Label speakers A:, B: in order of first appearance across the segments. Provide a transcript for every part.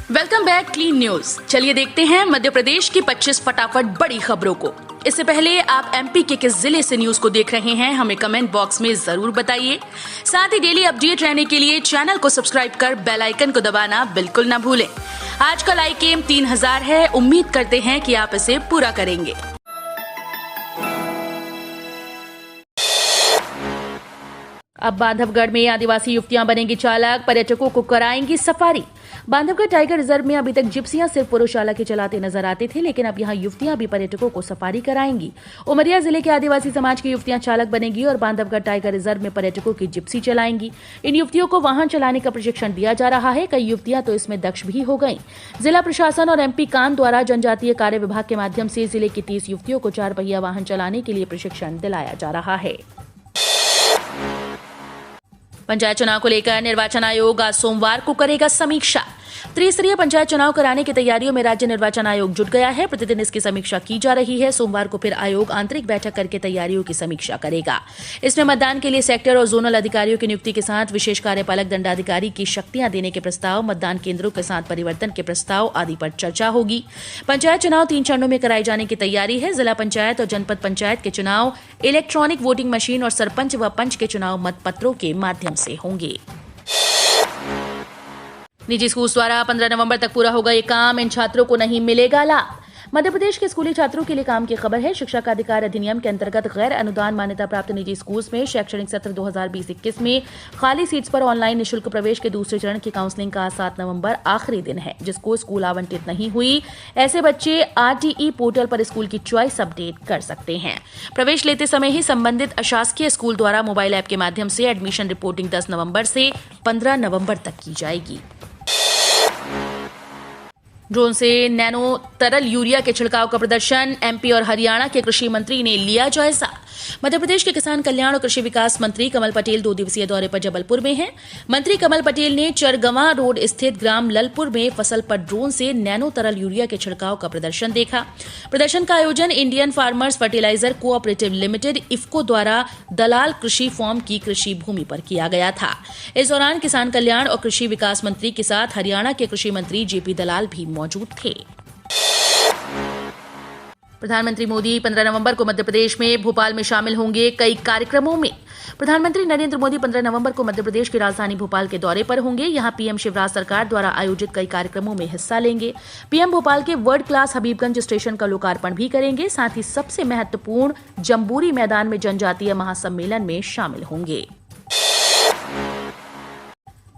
A: Welcome back clean news. चलिए देखते हैं मध्य प्रदेश की 25 फटाफट बड़ी खबरों को। इससे पहले आप एमपी के किस जिले से न्यूज को देख रहे हैं हमें कमेंट बॉक्स में जरूर बताइए। साथ ही डेली अपडेट रहने के लिए चैनल को सब्सक्राइब कर बेल आइकन को दबाना बिल्कुल न भूलें। आज का लाइक एम 3000 है, उम्मीद करते हैं कि आप इसे पूरा करेंगे। अब बांधवगढ़ में आदिवासी युवतियां बनेंगी चालक, पर्यटकों को कराएंगी सफारी। बांधवगढ़ टाइगर रिजर्व में अभी तक जिप्सियां सिर्फ पुरुष चालक ही चलाते नजर आते थे, लेकिन अब यहां युवतियां भी पर्यटकों को सफारी कराएंगी। उमरिया जिले के आदिवासी समाज की युवतियां चालक बनेंगी और बांधवगढ़ टाइगर रिजर्व में पर्यटकों की जिप्सी चलाएंगी। इन युवतियों को वाहन चलाने का प्रशिक्षण दिया जा रहा है। कई युवतियां तो इसमें दक्ष भी हो गयी। जिला प्रशासन और एमपी कान द्वारा जनजातीय कार्य विभाग के माध्यम से जिले की 30 युवतियों को 4 पहिया वाहन चलाने के लिए प्रशिक्षण दिलाया जा रहा है। पंचायत चुनाव को लेकर निर्वाचन आयोग आज सोमवार को करेगा समीक्षा। त्रिस्तरीय पंचायत चुनाव कराने की तैयारियों में राज्य निर्वाचन आयोग जुट गया है। प्रतिदिन इसकी समीक्षा की जा रही है। सोमवार को फिर आयोग आंतरिक बैठक करके तैयारियों की समीक्षा करेगा। इसमें मतदान के लिए सेक्टर और जोनल अधिकारियों की नियुक्ति के साथ विशेष कार्यपालक दंडाधिकारी की शक्तियां देने के प्रस्ताव, मतदान केंद्रों के साथ परिवर्तन के प्रस्ताव आदि पर चर्चा होगी। पंचायत चुनाव 3 चरणों में कराए जाने की तैयारी है। जिला पंचायत और जनपद पंचायत के चुनाव इलेक्ट्रॉनिक वोटिंग मशीन और सरपंच व पंच के चुनाव मतपत्रों के माध्यम से होंगे। निजी स्कूल द्वारा 15 नवंबर तक पूरा होगा ये काम, इन छात्रों को नहीं मिलेगा लाभ। मध्य प्रदेश के स्कूली छात्रों के लिए काम की खबर है। शिक्षा का अधिकार अधिनियम के अंतर्गत गैर अनुदान मान्यता प्राप्त निजी स्कूल्स में शैक्षणिक सत्र 2020-21 में खाली सीट्स पर ऑनलाइन निःशुल्क प्रवेश के दूसरे चरण की काउंसलिंग का 7 नवंबर आखिरी दिन है। जिसको स्कूल आवंटित नहीं हुई, ऐसे बच्चे आरटीई पोर्टल पर स्कूल की चॉइस अपडेट कर सकते हैं। प्रवेश लेते समय ही संबंधित अशासकीय स्कूल द्वारा मोबाइल ऐप के माध्यम से एडमिशन रिपोर्टिंग 10 नवंबर से 15 नवंबर तक की जाएगी। ड्रोन से नैनो तरल यूरिया के छिड़काव का प्रदर्शन, एमपी और हरियाणा के कृषि मंत्री ने लिया जायजा। मध्य प्रदेश के किसान कल्याण और कृषि विकास मंत्री कमल पटेल 2 दिवसीय दौरे पर जबलपुर में हैं। मंत्री कमल पटेल ने चरगवां रोड स्थित ग्राम ललपुर में फसल पर ड्रोन से नैनो तरल यूरिया के छिड़काव का प्रदर्शन देखा। प्रदर्शन का आयोजन Indian Farmers Fertiliser Cooperative Limited IFFCO द्वारा दलाल कृषि फॉर्म की कृषि भूमि पर किया गया था। इस दौरान किसान कल्याण और कृषि विकास मंत्री के साथ हरियाणा के कृषि मंत्री जेपी दलाल भी मौजूद थे। प्रधानमंत्री मोदी 15 नवंबर को मध्य प्रदेश में भोपाल में शामिल होंगे कई कार्यक्रमों में। प्रधानमंत्री नरेंद्र मोदी 15 नवंबर को मध्य प्रदेश की राजधानी भोपाल के दौरे पर होंगे। यहां पीएम शिवराज सरकार द्वारा आयोजित कई कार्यक्रमों में हिस्सा लेंगे। पीएम भोपाल के वर्ल्ड क्लास हबीबगंज स्टेशन का लोकार्पण भी करेंगे। साथ ही सबसे महत्वपूर्ण जम्बूरी मैदान में जनजातीय महासम्मेलन में शामिल होंगे।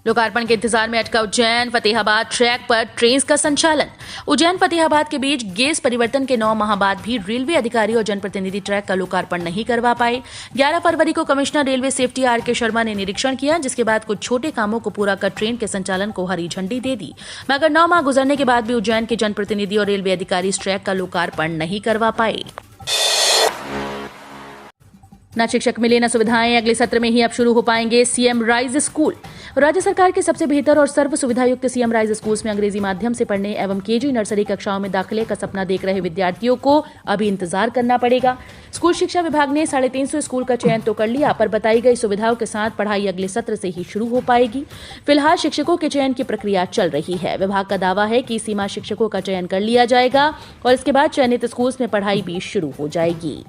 A: लोकार्पण के इंतजार में अटका उज्जैन फतेहाबाद ट्रैक पर ट्रेन का संचालन। उज्जैन फतेहाबाद के बीच गेज परिवर्तन के 9 माह बाद भी रेलवे अधिकारी और जनप्रतिनिधि ट्रैक का लोकार्पण नहीं करवा पाए। 11 फरवरी को commissioner railway safety R K. Sharma ने निरीक्षण किया, जिसके बाद कुछ छोटे कामों को पूरा कर ट्रेन के संचालन को हरी झंडी दे दी। मगर 9 माह गुजरने के बाद भी उज्जैन के जनप्रतिनिधि और रेलवे अधिकारी इस ट्रैक का लोकार्पण नहीं करवा पाए। न शिक्षक मिले न सुविधाएं, अगले सत्र में ही अब शुरू हो पाएंगे सीएम राइज स्कूल। राज्य सरकार के सबसे बेहतर और सर्व सुविधायुक्त सीएम राइज स्कूल्स में अंग्रेजी माध्यम से पढ़ने एवं केजी नर्सरी कक्षाओं में दाखिले का सपना देख रहे विद्यार्थियों को अभी इंतजार करना पड़ेगा। स्कूल शिक्षा विभाग ने 350 स्कूल का चयन तो कर लिया, पर बताई गई सुविधाओं के साथ पढ़ाई अगले सत्र से ही शुरू हो पाएगी। फिलहाल शिक्षकों के चयन की प्रक्रिया चल रही है। विभाग का दावा है कि सीमा शिक्षकों का चयन कर लिया जाएगा और इसके बाद चयनित स्कूल्स में पढ़ाई भी शुरू हो जाएगी।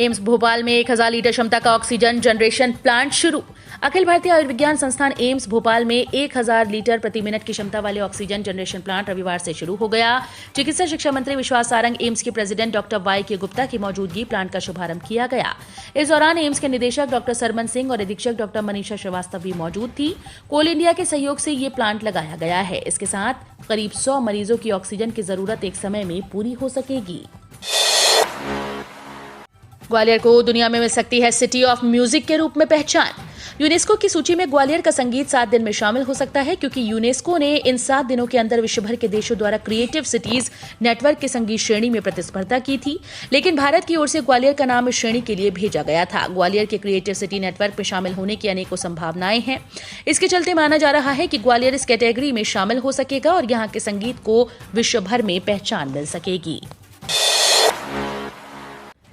A: एम्स भोपाल में 1000 लीटर क्षमता का ऑक्सीजन जनरेशन प्लांट शुरू। अखिल भारतीय आयुर्विज्ञान संस्थान एम्स भोपाल में 1000 लीटर प्रति मिनट की क्षमता वाले ऑक्सीजन जनरेशन प्लांट रविवार से शुरू हो गया। चिकित्सा शिक्षा मंत्री विश्वास सारंग, एम्स के प्रेसिडेंट डॉक्टर वाई.के. गुप्ता की मौजूदगी प्लांट का शुभारंभ किया गया। इस दौरान एम्स के निदेशक डॉक्टर सरमन सिंह और अधीक्षक डॉक्टर मनीषा श्रीवास्तव भी मौजूद थी। कोल इंडिया के सहयोग से ये प्लांट लगाया गया है। इसके साथ करीब 100 मरीजों की ऑक्सीजन की जरूरत एक समय में पूरी हो सकेगी। ग्वालियर को दुनिया में मिल सकती है सिटी ऑफ म्यूजिक के रूप में पहचान। यूनेस्को की सूची में ग्वालियर का संगीत 7 दिन में शामिल हो सकता है, क्योंकि यूनेस्को ने इन 7 दिनों के अंदर विश्व भर के देशों द्वारा क्रिएटिव सिटीज नेटवर्क के संगीत श्रेणी में प्रतिस्पर्धा की थी। लेकिन भारत की ओर से ग्वालियर का नाम इस श्रेणी के लिए भेजा गया था। ग्वालियर के क्रिएटिव सिटी नेटवर्क में शामिल होने की अनेकों संभावनाएं हैं। इसके चलते माना जा रहा है कि ग्वालियर इस कैटेगरी में शामिल हो सकेगा और यहाँ के संगीत को विश्व भर में पहचान मिल सकेगी।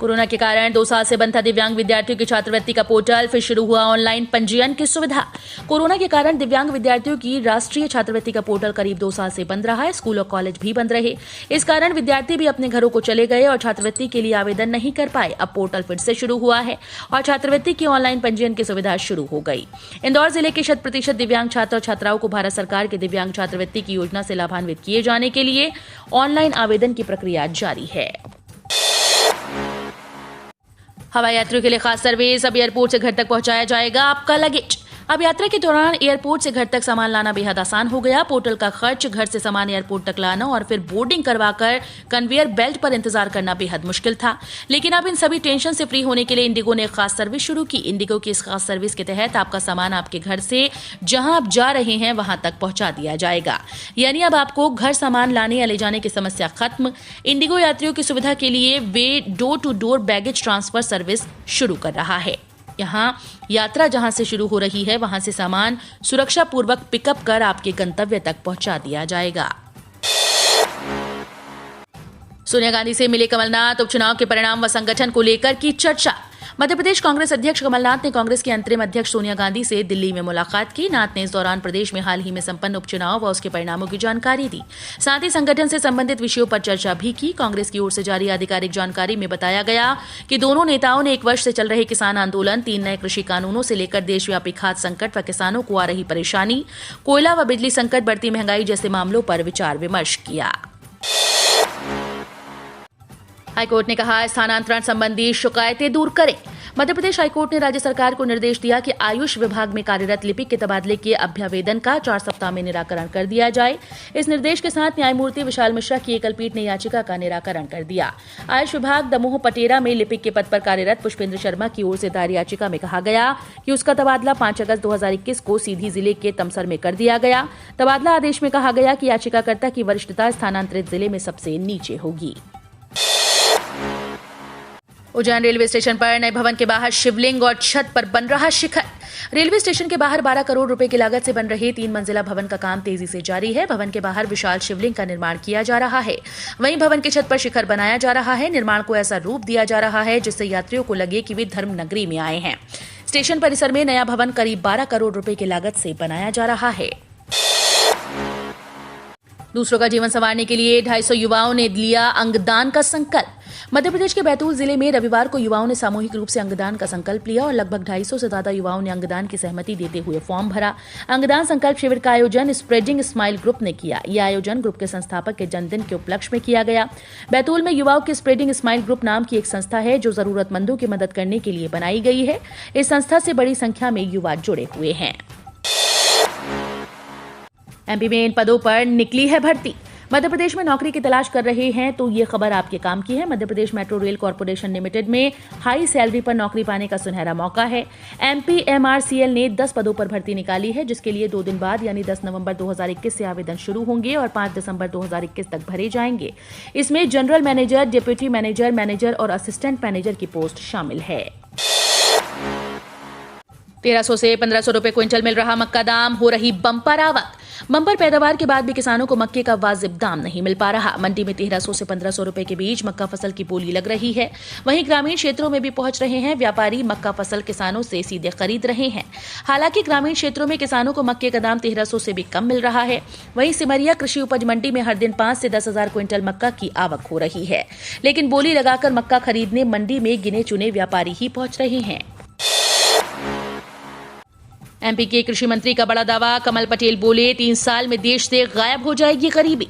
A: कोरोना के कारण 2 साल से बंद था दिव्यांग विद्यार्थियों की छात्रवृत्ति का पोर्टल, फिर शुरू हुआ ऑनलाइन पंजीयन की सुविधा। कोरोना के कारण दिव्यांग विद्यार्थियों की राष्ट्रीय छात्रवृत्ति का पोर्टल करीब 2 साल से बंद रहा है। स्कूल और कॉलेज भी बंद रहे। इस कारण विद्यार्थी भी अपने घरों को चले गए और छात्रवृत्ति के लिए आवेदन नहीं कर पाए। अब पोर्टल फिर से शुरू हुआ है और छात्रवृत्ति की ऑनलाइन पंजीयन की सुविधा शुरू हो गई। इंदौर जिले के 100% दिव्यांग छात्र और छात्राओं को भारत सरकार के दिव्यांग छात्रवृत्ति की योजना से लाभान्वित किए जाने के लिए ऑनलाइन आवेदन की प्रक्रिया जारी है। हवाई यात्रियों के लिए खास सर्विस। अब एयरपोर्ट से घर तक पहुंचाया जाएगा आपका लगेज। अब यात्रा के दौरान एयरपोर्ट से घर तक सामान लाना बेहद आसान हो गया। पोर्टल का खर्च, घर से सामान एयरपोर्ट तक लाना और फिर बोर्डिंग करवाकर कन्वेयर बेल्ट पर इंतजार करना बेहद मुश्किल था। लेकिन अब इन सभी टेंशन से फ्री होने के लिए इंडिगो ने खास सर्विस शुरू की। इंडिगो की इस खास सर्विस के तहत आपका सामान आपके घर से जहां आप जा रहे हैं वहां तक पहुंचा दिया जाएगा। यानी अब आपको घर सामान लाने या ले जाने की समस्या खत्म। इंडिगो यात्रियों की सुविधा के लिए वे door to door baggage transfer service शुरू कर रहा है। यहाँ यात्रा जहां से शुरू हो रही है वहां से सामान सुरक्षा पूर्वक पिकअप कर आपके गंतव्य तक पहुंचा दिया जाएगा। सोनिया गांधी से मिले कमलनाथ। उपचुनाव के परिणाम व संगठन को लेकर की चर्चा। मध्य प्रदेश कांग्रेस अध्यक्ष कमलनाथ ने कांग्रेस की अंतरिम अध्यक्ष सोनिया गांधी से दिल्ली में मुलाकात की। नाथ ने इस दौरान प्रदेश में हाल ही में संपन्न उपचुनाव व उसके परिणामों की जानकारी दी। साथ ही संगठन से संबंधित विषयों पर चर्चा भी की। कांग्रेस की ओर से जारी आधिकारिक जानकारी में बताया गया कि दोनों नेताओं ने 1 वर्ष से चल रहे किसान आंदोलन, 3 नए कृषि कानूनों से लेकर देशव्यापी खाद्य संकट व किसानों को आ रही परेशानी, कोयला व बिजली संकट, बढ़ती महंगाई जैसे मामलों पर विचार विमर्श किया। हाईकोर्ट ने कहा, स्थानांतरण संबंधी शिकायतें दूर करें। मध्य प्रदेश हाईकोर्ट ने राज्य सरकार को निर्देश दिया कि आयुष विभाग में कार्यरत लिपिक के तबादले के अभ्यावेदन का 4 सप्ताह में निराकरण कर दिया जाए। इस निर्देश के साथ न्यायमूर्ति विशाल मिश्रा की एकल पीठ ने याचिका का निराकरण कर दिया। आयुष विभाग दमोह पटेरा में लिपिक के पद पर कार्यरत पुष्पेंद्र शर्मा की ओर से दायर याचिका में कहा गया कि उसका तबादला 5 अगस्त 2021 को सीधी जिले के तमसर में कर दिया गया। तबादला आदेश में कहा गया कि याचिकाकर्ता की वरिष्ठता स्थानांतरित जिले में सबसे नीचे होगी। उज्जैन रेलवे स्टेशन पर नए भवन के बाहर शिवलिंग और छत पर बन रहा शिखर। रेलवे स्टेशन के बाहर 12 करोड़ रुपए की लागत से बन रहे 3 मंजिला भवन का काम तेजी से जारी है। भवन के बाहर विशाल शिवलिंग का निर्माण किया जा रहा है। वहीं भवन की छत पर शिखर बनाया जा रहा है। निर्माण को ऐसा रूप दिया जा रहा है जिससे यात्रियों को लगे कि वे धर्म नगरी में आए हैं। स्टेशन परिसर में नया भवन करीब 12 करोड़ रुपए की लागत से बनाया जा रहा है। दूसरों का जीवन संवारने के लिए 250 युवाओं ने लिया अंगदान का संकल्प। मध्य प्रदेश के बैतूल जिले में रविवार को युवाओं ने सामूहिक रूप से अंगदान का संकल्प लिया और लगभग 250 से ज्यादा युवाओं ने अंगदान की सहमति देते हुए फॉर्म भरा। अंगदान संकल्प शिविर का आयोजन स्प्रेडिंग स्माइल ग्रुप ने किया। यह आयोजन ग्रुप के संस्थापक के जन्मदिन के उपलक्ष्य में किया गया। बैतूल में युवाओं के स्प्रेडिंग स्माइल ग्रुप नाम की एक संस्था है जो जरूरतमंदों की मदद करने के लिए बनाई गई है। इस संस्था से बड़ी संख्या में युवा जुड़े हुए हैं। एमपी में इन पदों पर निकली है भर्ती। मध्य प्रदेश में नौकरी की तलाश कर रहे हैं तो ये खबर आपके काम की है। Madhya Pradesh metro rail corporation limited में हाई सैलरी पर नौकरी पाने का सुनहरा मौका है। MPMRCL ने 10 पदों पर भर्ती निकाली है, जिसके लिए 2 दिन बाद यानी 10 नवंबर 2021 से आवेदन शुरू होंगे और 5 दिसंबर 2021 तक भरे जाएंगे। इसमें general manager, deputy manager, manager और असिस्टेंट मैनेजर की पोस्ट शामिल है। 1300 से 1500 रुपए क्विंटल मिल रहा मक्का दाम, हो रही बम्पर आवक। बम्पर पैदावार के बाद भी किसानों को मक्के का वाजिब दाम नहीं मिल पा रहा। मंडी में 1300 से 1500 रुपए के बीच मक्का फसल की बोली लग रही है। वहीं ग्रामीण क्षेत्रों में भी पहुंच रहे हैं व्यापारी मक्का फसल किसानों से सीधे खरीद रहे हैं। हालांकि ग्रामीण क्षेत्रों में किसानों को मक्के का दाम 1300 से भी कम मिल रहा है। वहीं सिमरिया कृषि उपज मंडी में हर दिन 5 से 10 हजार क्विंटल मक्का की आवक हो रही है, लेकिन बोली लगाकर मक्का खरीदने मंडी में गिने चुने व्यापारी ही पहुंच रहे हैं। एमपी के कृषि मंत्री का बड़ा दावा। कमल पटेल बोले, 3 साल में देश से गायब हो जाएगी गरीबी।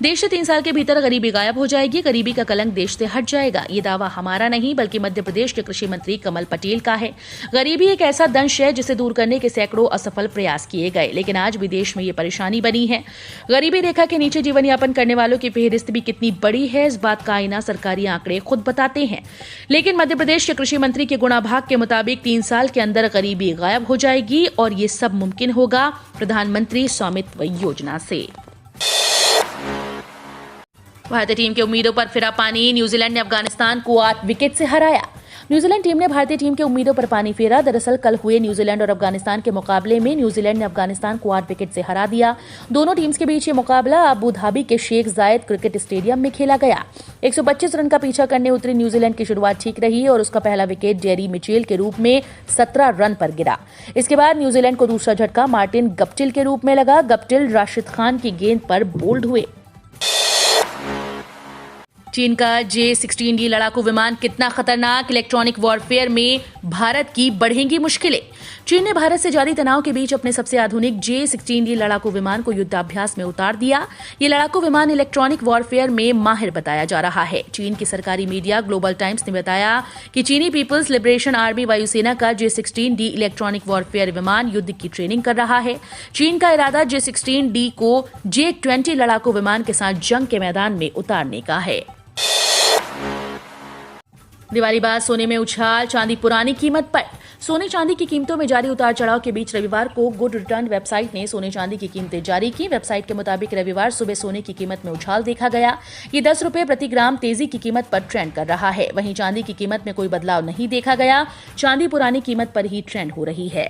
A: देश से 3 साल के भीतर गरीबी गायब हो जाएगी। गरीबी का कलंक देश से हट जाएगा। ये दावा हमारा नहीं बल्कि मध्य प्रदेश के कृषि मंत्री कमल पटेल का है। गरीबी एक ऐसा दंश है जिसे दूर करने के सैकड़ों असफल प्रयास किए गए, लेकिन आज भी देश में ये परेशानी बनी है। गरीबी रेखा के नीचे जीवन यापन करने वालों की फेहरिस्त भी कितनी बड़ी है, इस बात का आईना सरकारी आंकड़े खुद बताते हैं। लेकिन मध्य प्रदेश के कृषि मंत्री के गुणाभाग के मुताबिक 3 साल के अंदर गरीबी गायब हो जाएगी और ये सब मुमकिन होगा प्रधानमंत्री स्वामित्व योजना से। भारतीय टीम की उम्मीदों पर फिरा पानी। न्यूजीलैंड ने अफगानिस्तान को 8 विकेट से हराया। न्यूजीलैंड टीम ने भारतीय टीम के उम्मीदों पर पानी फेरा। दरअसल कल हुए न्यूजीलैंड और अफगानिस्तान के मुकाबले में न्यूजीलैंड ने अफगानिस्तान को 8 विकेट से हरा दिया। दोनों टीम्स के बीच ये मुकाबला अबू धाबी के शेख जायद क्रिकेट स्टेडियम में खेला गया। 125 रन का पीछा करने उतरी न्यूजीलैंड की शुरुआत ठीक रही और उसका पहला विकेट जेरी मिचेल के रूप में 17 रन पर गिरा। इसके बाद न्यूजीलैंड को दूसरा झटका मार्टिन गप्टिल के रूप में लगा। गप्टिल राशिद खान की गेंद पर बोल्ड हुए। चीन का J-16D लड़ाकू विमान कितना खतरनाक, इलेक्ट्रॉनिक वॉरफेयर में भारत की बढ़ेंगी मुश्किलें। चीन ने भारत से जारी तनाव के बीच अपने सबसे आधुनिक J-16D लड़ाकू विमान को युद्धाभ्यास में उतार दिया। ये लड़ाकू विमान इलेक्ट्रॉनिक वॉरफेयर में माहिर बताया जा रहा है। चीन की सरकारी मीडिया ग्लोबल टाइम्स ने बताया कि चीनी पीपल्स लिबरेशन आर्मी वायुसेना का J-16D इलेक्ट्रॉनिक वॉरफेयर विमान युद्ध की ट्रेनिंग कर रहा है। चीन का इरादा J-16D को J-20 लड़ाकू विमान के साथ जंग के मैदान में उतारने का है। दिवाली बाद सोने में उछाल, चांदी पुरानी कीमत पर। सोने चांदी की कीमतों में जारी उतार चढ़ाव के बीच रविवार को गुड रिटर्न वेबसाइट ने सोने चांदी की कीमतें जारी की। वेबसाइट के मुताबिक रविवार सुबह सोने की कीमत में उछाल देखा गया। ये 10 रुपए प्रति ग्राम तेजी की कीमत पर ट्रेंड कर रहा है। वहीं चांदी की कीमत में कोई बदलाव नहीं देखा गया। चांदी पुरानी कीमत पर ही ट्रेंड हो रही है।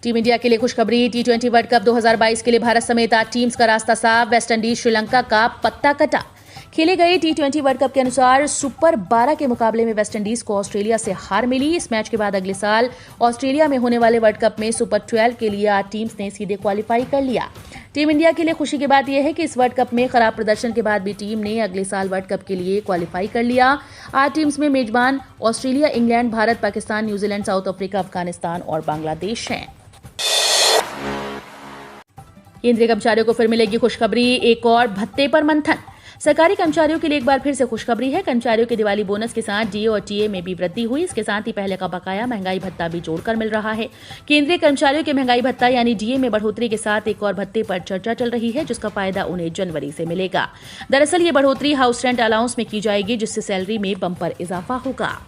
A: टीम इंडिया के लिए खुशखबरी। T20 वर्ल्ड कप 2022 के लिए भारत समेत 8 टीम्स का रास्ता साफ। वेस्टइंडीज श्रीलंका का पत्ता कटा। खेले गए T20 वर्ल्ड कप के अनुसार सुपर 12 के मुकाबले में वेस्टइंडीज को ऑस्ट्रेलिया से हार मिली। इस मैच के बाद अगले साल ऑस्ट्रेलिया में होने वाले वर्ल्ड कप में सुपर 12 के लिए 8 टीम्स ने सीधे क्वालिफाई कर लिया। टीम इंडिया के लिए खुशी की बात यह है कि इस वर्ल्ड कप में खराब प्रदर्शन के बाद भी टीम ने अगले साल वर्ल्ड कप के लिए क्वालिफाई कर लिया। 8 टीम्स में मेजबान Australia, England, Bharat, Pakistan, New Zealand, south Africa, Afghanistan और बांग्लादेश हैं। केंद्रीय कर्मचारियों को फिर मिलेगी खुशखबरी। एक और भत्ते पर मंथन। सरकारी कर्मचारियों के लिए एक बार फिर से खुशखबरी है। कर्मचारियों के दिवाली बोनस के साथ डीए और टीए में भी वृद्धि हुई। इसके साथ ही पहले का बकाया महंगाई भत्ता भी जोड़कर मिल रहा है। केंद्रीय कर्मचारियों के महंगाई भत्ता यानी डीए में बढ़ोतरी के साथ एक और भत्ते पर चर्चा चल रही है, जिसका फायदा उन्हें जनवरी से मिलेगा। दरअसल ये बढ़ोतरी हाउस रेंट अलाउंस में की जाएगी, जिससे सैलरी में बम्पर इजाफा होगा।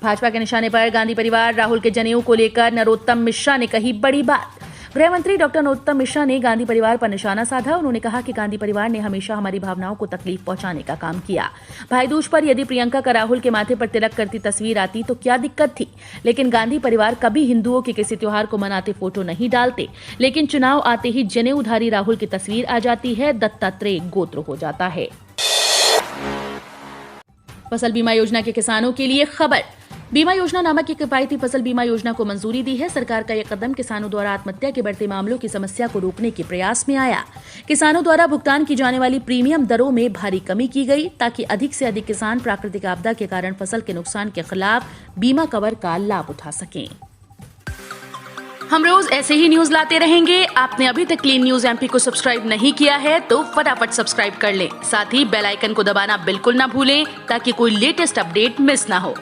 A: भाजपा के निशाने पर गांधी परिवार। राहुल के जनेऊ को लेकर नरोत्तम मिश्रा ने कही बड़ी बात। गृह मंत्री डॉक्टर नरोत्तम मिश्रा ने गांधी परिवार पर निशाना साधा। उन्होंने कहा कि गांधी परिवार ने हमेशा हमारी भावनाओं को तकलीफ पहुंचाने का काम किया। भाई दूज पर यदि प्रियंका का राहुल के माथे पर तिलक करती तस्वीर आती तो क्या दिक्कत थी, लेकिन गांधी परिवार कभी हिंदुओं के किसी त्योहार को मनाते फोटो नहीं डालते। लेकिन चुनाव आते ही जनेऊधारी राहुल की तस्वीर आ जाती है, दत्तात्रेय गोत्र हो जाता है। फसल बीमा योजना के किसानों के लिए खबर। बीमा योजना नामक एक किफायती फसल बीमा योजना को मंजूरी दी है। सरकार का यह कदम किसानों द्वारा आत्महत्या के बढ़ते मामलों की समस्या को रोकने के प्रयास में आया। किसानों द्वारा भुगतान की जाने वाली प्रीमियम दरों में भारी कमी की गई, ताकि अधिक से अधिक किसान प्राकृतिक आपदा के कारण फसल के नुकसान के खिलाफ बीमा कवर का लाभ उठा सकें। हम रोज ऐसे ही न्यूज लाते रहेंगे। आपने अभी तक क्लीन न्यूज एमपी को सब्सक्राइब नहीं किया है तो फटाफट सब्सक्राइब कर लें। साथ ही बेल आइकन को दबाना बिल्कुल ना भूलें, ताकि कोई लेटेस्ट अपडेट मिस ना हो।